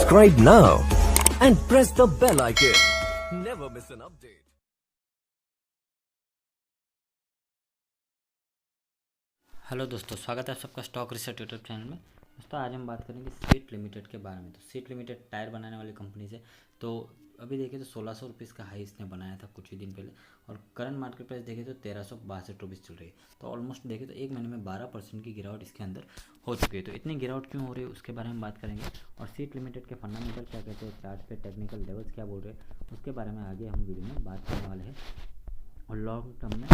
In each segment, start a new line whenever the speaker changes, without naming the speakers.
Subscribe now and press the bell icon. Never miss an update.
Hello दोस्तों, स्वागत है आप सबका स्टॉक रिसर्च यूट्यूब चैनल में। दोस्तों आज हम बात करेंगे सीट लिमिटेड के बारे में। तो सीट लिमिटेड टायर बनाने वाली कंपनी से तो अभी देखें तो 1600 रुपीज़ का हाई इसने बनाया था कुछ ही दिन पहले, और करंट मार्केट प्राइस देखें तो 1362 रुपीज़ चल रही है। तो ऑलमोस्ट देखें तो एक महीने में 12% की गिरावट इसके अंदर हो चुकी है। तो इतनी गिरावट क्यों हो रही है उसके बारे में बात करेंगे, और सीट लिमिटेड के फंडामेंटल क्या कहते हैं, चार्ट पे टेक्निकल लेवल्स क्या बोल रहे हैं, उसके बारे में आगे हम वीडियो में बात करने वाले हैं। और लॉन्ग टर्म में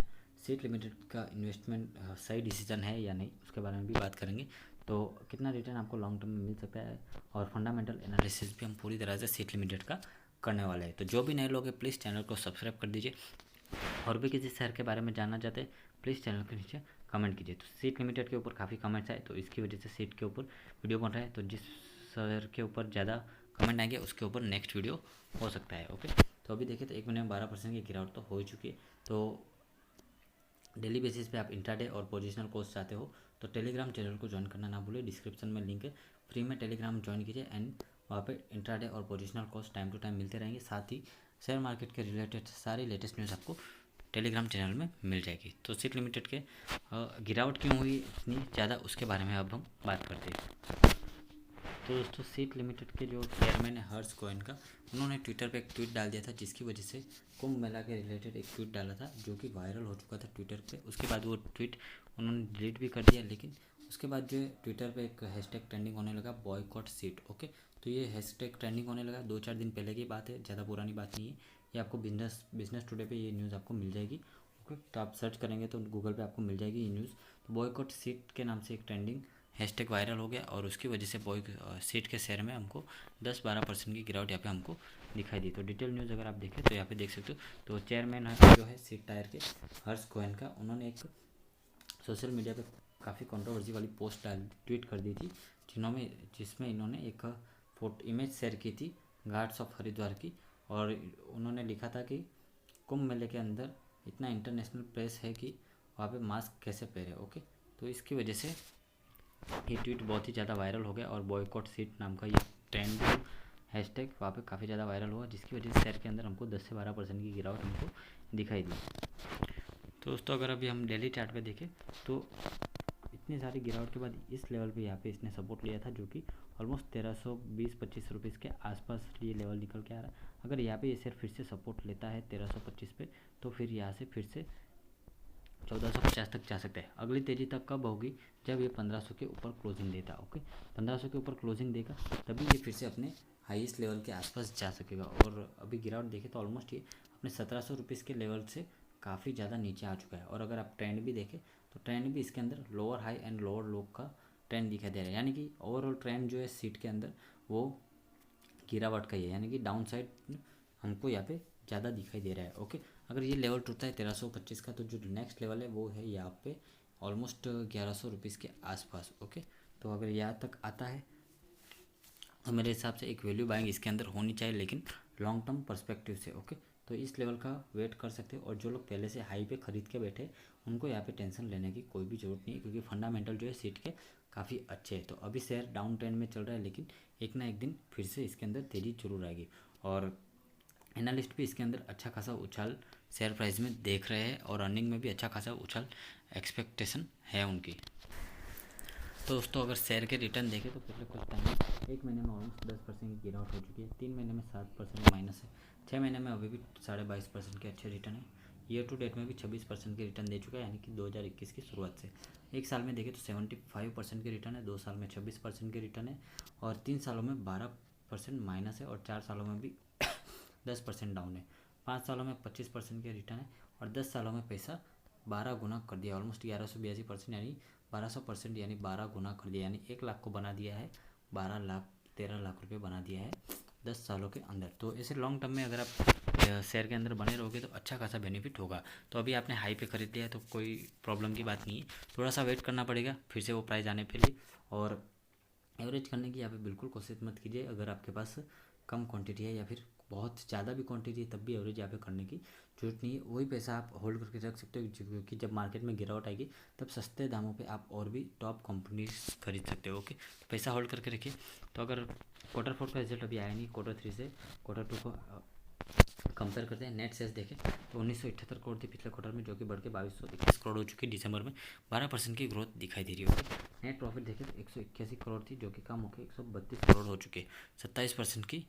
सीट लिमिटेड का इन्वेस्टमेंट सही डिसीजन है या नहीं उसके बारे में भी बात करेंगे। तो कितना रिटर्न आपको लॉन्ग टर्म में मिल सकता है, और फंडामेंटल एनालिसिस भी हम पूरी तरह से सीट लिमिटेड का करने वाले हैं। तो जो भी नए लोग हैं प्लीज़ चैनल को सब्सक्राइब कर दीजिए, और भी किसी शेयर के बारे में जानना चाहते हैं प्लीज़ चैनल के नीचे कमेंट कीजिए। तो सीट लिमिटेड के ऊपर काफ़ी कमेंट्स आए, तो इसकी वजह से सीट के ऊपर वीडियो बन रहा है। तो जिस शेयर के ऊपर ज़्यादा कमेंट आएंगे उसके ऊपर नेक्स्ट वीडियो हो सकता है। ओके, तो अभी देखिए तो एक महीने में 12% की गिरावट तो हो ही चुकी है। तो डेली बेसिस पे आप इंट्राडे और पोजिशनल कोर्स चाहते हो तो टेलीग्राम चैनल को ज्वाइन करना ना भूलिए, डिस्क्रिप्शन में लिंक है, फ्री में टेलीग्राम ज्वाइन कीजिए। एंड वहाँ पे इंट्राडे और positional course time to time मिलते रहेंगे। साथ ही शेयर मार्केट के रिलेटेड सारी लेटेस्ट न्यूज़ आपको टेलीग्राम चैनल में मिल जाएगी। तो सीट लिमिटेड के गिरावट क्यों हुई इतनी ज़्यादा उसके बारे में अब हम बात करते हैं। तो दोस्तों सीट लिमिटेड के जो चेयरमैन है हर्ष गोयन का, उन्होंने ट्विटर पे एक ट्वीट डाल दिया था, जिसकी वजह से कुंभ मेला के रिलेटेड एक ट्वीट डाला था जो कि वायरल हो चुका था ट्विटर पे। उसके बाद वो ट्वीट उन्होंने डिलीट भी कर दिया, लेकिन उसके बाद जो है ट्विटर पे एक हैशटैग ट्रेंडिंग होने लगा, बॉयकॉट सीट। ओके, तो ये हैशटैग ट्रेंडिंग होने लगा 2-4 दिन पहले की बात है, ज़्यादा पुरानी बात नहीं है। ये आपको बिजनेस टुडे पे ये न्यूज़ आपको मिल जाएगी। ओके, तो आप सर्च करेंगे तो गूगल पे आपको मिल जाएगी ये न्यूज़। तो बॉयकॉट सीट के नाम से एक ट्रेंडिंग हैशटैग वायरल हो गया, और उसकी वजह से सीट के शेयर में हमको 10-12% की गिरावट यहाँ पे हमको दिखाई दी। तो डिटेल न्यूज़ अगर आप देखें तो यहाँ पे देख सकते हो। तो चेयरमैन जो है सीट टायर के हर्ष गोयन का, उन्होंने एक सोशल मीडिया पे काफ़ी कंट्रोवर्सी वाली पोस्ट ट्वीट कर दी थी, जिसमें इन्होंने एक फोटो इमेज शेयर की थी घाट्स ऑफ हरिद्वार की, और उन्होंने लिखा था कि कुंभ मेले के अंदर इतना इंटरनेशनल प्रेस है कि वहाँ पे मास्क कैसे पहने। ओके, तो इसकी वजह से ये ट्वीट बहुत ही ज़्यादा वायरल हो गया, और बॉयकॉट सीट नाम का ये ट्रेंड हैशटैग वहाँ पे काफ़ी ज़्यादा वायरल हुआ, जिसकी वजह से शेयर के अंदर हमको 10 से 12% की गिरावट हमको दिखाई दी। तो दोस्तों अगर अभी हम डेली चार्ट पे देखें तो इतनी सारी गिरावट के बाद इस लेवल पे यहाँ पे इसने सपोर्ट लिया था, जो कि ऑलमोस्ट 1320-25 रुपीज़ के आसपास ये लेवल निकल के आ रहा है। अगर यहाँ पे ये शेयर फिर से सपोर्ट लेता है 1325 पे, तो फिर यहाँ से फिर से 1450 तक जा सकता है। अगली तेज़ी तक कब होगी, जब ये 1500 के ऊपर क्लोजिंग देता। ओके, 1500 के ऊपर क्लोजिंग देगा तभी ये फिर से अपने हाईएस्ट लेवल के आसपास जा सकेगा। और अभी गिरावट देखें तो ऑलमोस्ट ये अपने 1700 रुपीज़ के लेवल से काफ़ी ज़्यादा नीचे आ चुका है। और अगर आप ट्रेंड भी देखें तो ट्रेंड भी इसके अंदर लोअर हाई एंड लोअर लो का ट्रेंड दिखाई दे रहा है, यानी कि ओवरऑल ट्रेंड जो है सीट के अंदर वो गिरावट का ही है, यानी कि डाउन साइड हमको यहाँ पे ज़्यादा दिखाई दे रहा है। ओके, अगर ये लेवल टूटता है 1325 का, तो जो नेक्स्ट लेवल है वो है यहाँ पे ऑलमोस्ट 1100 रुपीज़ के आसपास। ओके, तो अगर यहाँ तक आता है तो मेरे हिसाब से एक वैल्यू बाइंग इसके अंदर होनी चाहिए, लेकिन लॉन्ग टर्म पर्सपेक्टिव से। ओके, तो इस लेवल का वेट कर सकते हो, और जो लोग पहले से हाई पे खरीद के बैठे उनको यहाँ पे टेंशन लेने की कोई भी ज़रूरत नहीं है, क्योंकि फंडामेंटल जो है सीट के काफ़ी अच्छे हैं। तो अभी शेयर डाउन ट्रेंड में चल रहा है, लेकिन एक ना एक दिन फिर से इसके अंदर तेज़ी जरूर आएगी, और एनालिस्ट भी इसके अंदर अच्छा खासा उछाल शेयर प्राइस में देख रहे हैं, और अर्निंग में भी अच्छा खासा उछाल एक्सपेक्टेशन है उनकी। तो दोस्तों अगर शेयर के रिटर्न देखें तो पिछले कुछ टाइम में एक महीने में ऑलमोस्ट 10% की गिरावट हो चुकी है, 3 महीने में 7% माइनस है, 6 महीने में अभी भी 22.5% के अच्छे रिटर्न है, ईयर टू डेट में भी 26% के रिटर्न दे चुका है, यानी कि 2021 की शुरुआत से। एक साल में देखें तो 75% के रिटर्न है, 2 साल में 26% के रिटर्न है, और 3 सालों में 12% माइनस है, और 4 सालों में भी 10% डाउन है, 5 सालों में 25% के रिटर्न है, और 10 सालों में पैसा 12 गुना कर दिया, ऑलमोस्ट 1182%, यानी 1200%, यानी 12 गुना कर दिया, यानी 1 लाख को बना दिया है 12 लाख 13 लाख रुपए बना दिया है 10 सालों के अंदर। तो ऐसे लॉन्ग टर्म में अगर आप शेयर के अंदर बने रहोगे तो अच्छा खासा बेनिफिट होगा। तो अभी आपने हाई पे खरीद लिया है तो कोई प्रॉब्लम की बात नहीं है, थोड़ा सा वेट करना पड़ेगा फिर से वो प्राइस आने के लिए, और एवरेज करने की यहाँ पे बिल्कुल कोशिश मत कीजिए। अगर आपके पास कम क्वांटिटी है या फिर बहुत ज़्यादा भी क्वांटिटी है तब भी एवरेज यहाँ पे करने की जरूरत नहीं है। वही पैसा आप होल्ड करके रख सकते हो, क्योंकि जब मार्केट में गिरावट आएगी तब सस्ते दामों पे आप और भी टॉप कंपनी खरीद सकते हो। ओके, तो पैसा होल्ड करके रखिए। तो अगर Q4 का रिजल्ट अभी आया नहीं, Q3 से Q2 को कंपेयर करते हैं, नेट सेल्स देखें तो 1978 करोड़ थी पिछले क्वार्टर में, जो कि बढ़ के 2221 करोड़ हो चुकी है। दिसंबर में 12% की ग्रोथ दिखाई दे रही है। नेट प्रॉफिट देखें तो 181 करोड़ थी, जो कि कम होकर 132 करोड़ हो चुके, 27% की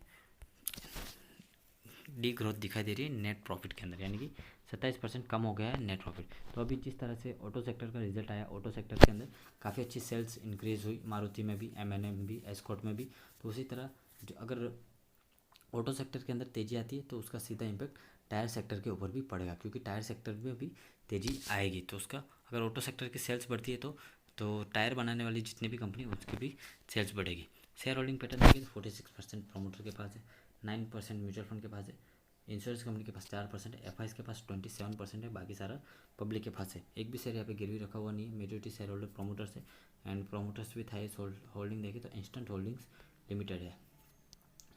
डी ग्रोथ दिखाई दे रही है नेट प्रॉफिट के अंदर, यानी कि 27% कम हो गया है नेट प्रॉफिट। तो अभी जिस तरह से ऑटो सेक्टर का रिजल्ट आया, ऑटो सेक्टर के अंदर काफ़ी अच्छी सेल्स इंक्रीज हुई, मारुति में भी, M&M में भी, एस्कॉर्ट में भी। तो उसी तरह अगर ऑटो सेक्टर के अंदर तेज़ी आती है तो उसका सीधा इम्पैक्ट टायर सेक्टर के ऊपर भी पड़ेगा, क्योंकि टायर सेक्टर में भी तेज़ी आएगी। तो उसका अगर ऑटो सेक्टर की सेल्स बढ़ती है तो टायर बनाने वाली जितनी भी कंपनी उसकी भी सेल्स बढ़ेगी। शेयर होल्डिंग पैटर्न देखिए तो 46% प्रोमोटर के पास है, 9% म्यूचुअल फंड के पास है, इंश्योरेंस कंपनी के पास 4% है, एफआईज के पास 27% है, बाकी सारा पब्लिक के पास है। एक भी शेयर यहाँ पे गिरवी रखा हुआ नहीं है। मेजोरिटी शेयर होल्डर प्रोमोटर्स है, and promoters with highest holding देखें तो इंस्टेंट होल्डिंग्स लिमिटेड है।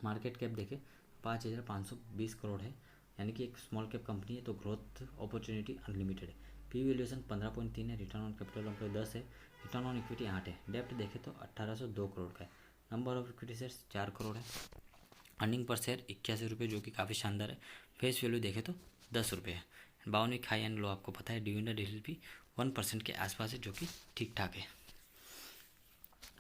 मार्केट कैप देखें 5,520 करोड़ है, यानी कि एक स्मॉल कैप कंपनी है, तो ग्रोथ अपॉर्चुनिटी अनलिमिटेड है। पी वैल्यूएशन 15.3 है, रिटर्न ऑन कैपिटल एम्प्लॉय 10 है, रिटर्न ऑन इक्विटी 8 है। डेप्ट देखें तो 1802 करोड़ का है। Number of equity shares 4 crore है। अर्निंग पर शेयर 81 रुपये, जो कि काफ़ी शानदार है। फेस वैल्यू देखें तो 10 रुपये है। 52 हाई एंड लो आपको पता है। डिविडेंड यील्ड भी 1% के आसपास है, जो कि ठीक ठाक है।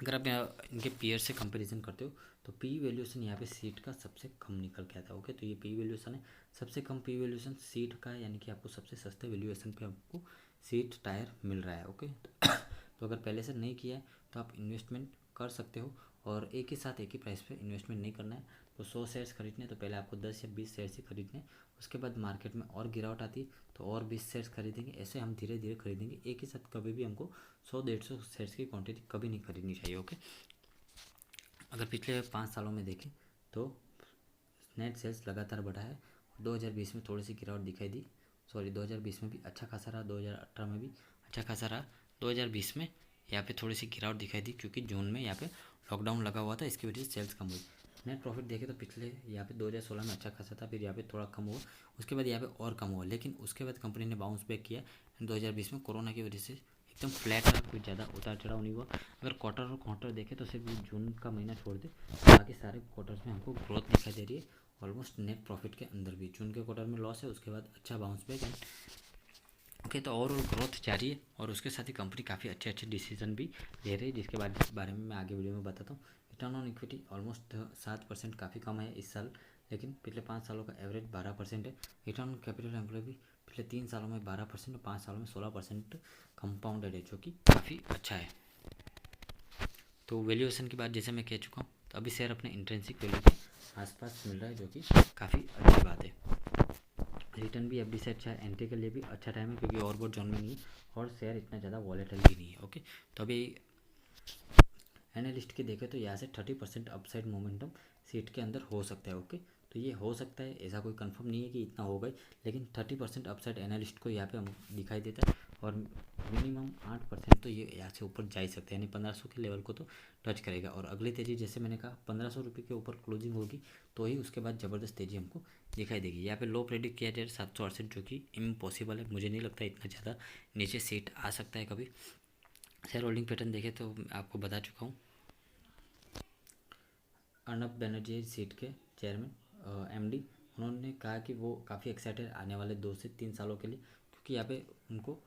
अगर आप इनके पीयर से कंपैरिजन करते हो तो पी वैल्यूएशन यहाँ पे सीट का सबसे कम निकल के आता है। ओके, तो ये पी वैल्यूएशन है, सबसे कम पी वैल्यूएशन सीट का है, यानी कि आपको सबसे सस्ते वैल्यूएशन पे आपको सीट टायर मिल रहा है। ओके, तो अगर पहले से नहीं किया है तो आप इन्वेस्टमेंट कर सकते हो, और एक ही साथ एक ही प्राइस पे इन्वेस्टमेंट नहीं करना है। तो 100 शेयर्स खरीदने हैं तो पहले आपको 10 या 20 शेयर्स ही खरीदने हैं, उसके बाद मार्केट में और गिरावट आती है तो और 20 शेयर्स खरीदेंगे। ऐसे हम धीरे धीरे खरीदेंगे, एक ही साथ कभी भी हमको 100-150 शेयर्स की क्वांटिटी कभी नहीं खरीदनी चाहिए। ओके, अगर पिछले 5 सालों में देखें तो नेट सेल्स लगातार बढ़ा है। 2020 में थोड़ी सी गिरावट दिखाई दी, 2020 में भी अच्छा खासा रहा, 2018 में भी अच्छा खासा रहा। 2020 में यहाँ पे थोड़ी सी गिरावट दिखाई दी, क्योंकि जून में यहाँ पे लॉकडाउन लगा हुआ था, इसकी वजह से सेल्स कम हुई। नेट प्रॉफिट देखें तो पिछले यहाँ पे 2016 में अच्छा खासा था, फिर यहाँ पे थोड़ा कम हुआ, उसके बाद यहाँ पे और कम हुआ, लेकिन उसके बाद कंपनी ने बाउंस बैक किया। 2020 में कोरोना की वजह से एकदम फ्लैट रहा, कोई ज़्यादा उतार चढ़ाव नहीं हुआ। अगर क्वार्टर और क्वार्टर देखें तो सिर्फ जून का महीना छोड़ दे, बाकी सारे क्वार्टर्स में हमको ग्रोथ दिखाई दे रही है। ऑलमोस्ट नेट प्रॉफिट के अंदर भी जून के क्वार्टर में लॉस है, उसके बाद अच्छा बाउंस बैक है। ओके, तो ओवरऑल ग्रोथ जारी है, और उसके साथ ही कंपनी काफ़ी अच्छे अच्छे डिसीजन भी ले रही है, जिसके बारे में मैं आगे वीडियो में बताता हूँ। रिटर्न ऑन इक्विटी ऑलमोस्ट 7%, काफ़ी कम है इस साल, लेकिन पिछले 5 सालों का एवरेज 12% है। रिटर्न ऑन कैपिटल एम्प्लॉय भी पिछले 3 सालों में 12% और 5 सालों में 16% कंपाउंडेड है, जो कि काफ़ी अच्छा है। तो वैल्यूएशन की बात जैसे मैं कह चुका हूँ, तो अभी शेयर अपने इंट्रिंसिक वैल्यू के आसपास मिल रहा है, जो कि काफ़ी अच्छी बात है। रिटर्न भी एफडी से अच्छा है, एंट्री के लिए भी अच्छा टाइम है, क्योंकि ओवरबॉट जोन में नहीं है और शेयर इतना ज़्यादा वॉलेटाइल भी नहीं है। ओके, तो अभी एनालिस्ट की देखें तो यहाँ से 30% अपसाइड मोमेंटम सीट के अंदर हो सकता है। ओके, तो ये हो सकता है, ऐसा कोई कंफर्म नहीं है कि इतना होगा, लेकिन 30% अपसाइड एनालिस्ट को यहाँ पे दिखाई देता है, और मिनिमम 8% तो ये यहाँ से ऊपर जा ही सकते हैं, यानी 1500 के लेवल को तो टच करेगा। और अगली तेज़ी जैसे मैंने कहा 1500 रुपये के ऊपर क्लोजिंग होगी तो ही उसके बाद ज़बरदस्त तेज़ी हमको दिखाई देगी। यहाँ पे लो प्रेडिक्ट किया जाए 768, जो कि इम्पॉसिबल है, मुझे नहीं लगता इतना ज़्यादा नीचे सीट आ सकता है कभी। शेयर होल्डिंग पैटर्न देखें तो आपको बता चुका हूँ। अर्नब बनर्जी सीट के चेयरमैन एमडी, उन्होंने कहा कि वो काफ़ी एक्साइटेड आने वाले 2 से 3 सालों के लिए, क्योंकि यहाँ पे उनको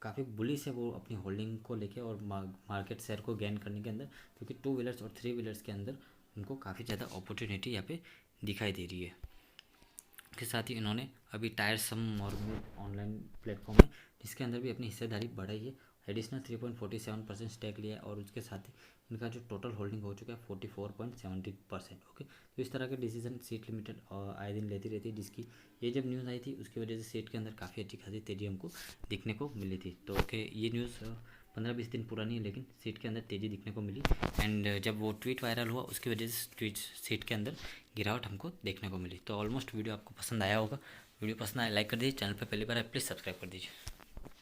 काफ़ी बुलिश है वो अपनी होल्डिंग को लेके और मार्केट शेयर को गेन करने के अंदर, क्योंकि 2 व्हीलर्स और 3 व्हीलर्स के अंदर उनको काफ़ी ज़्यादा अपॉर्चुनिटी यहाँ पे दिखाई दे रही है। के साथ ही इन्होंने अभी टायर सम और ऑनलाइन प्लेटफॉर्म है जिसके अंदर भी अपनी हिस्सेदारी बढ़ाई है, एडिशनल 3.47% स्टेक लिया है, और उसके साथ ही इनका जो टोटल होल्डिंग हो चुका है 44.70%। ओके, तो इस तरह के डिसीजन सीट लिमिटेड आए दिन लेती रहती है, जिसकी ये जब न्यूज़ आई थी उसकी वजह से सीट के अंदर काफ़ी अच्छी खासी तेज़ी हमको दिखने को मिली थी। तो ओके, ये न्यूज़ 15-20 दिन पुरानी है, लेकिन सीट के अंदर तेज़ी दिखने को मिली, एंड जब वो ट्वीट वायरल हुआ उसकी वजह से ट्वीट सीट के अंदर गिरावट हमको देखने को मिली। तो ऑलमोस्ट वीडियो आपको पसंद आया होगा। वीडियो पसंद आया लाइक कर दीजिए, चैनल पर पहली बार है प्लीज़ सब्सक्राइब कर दीजिए।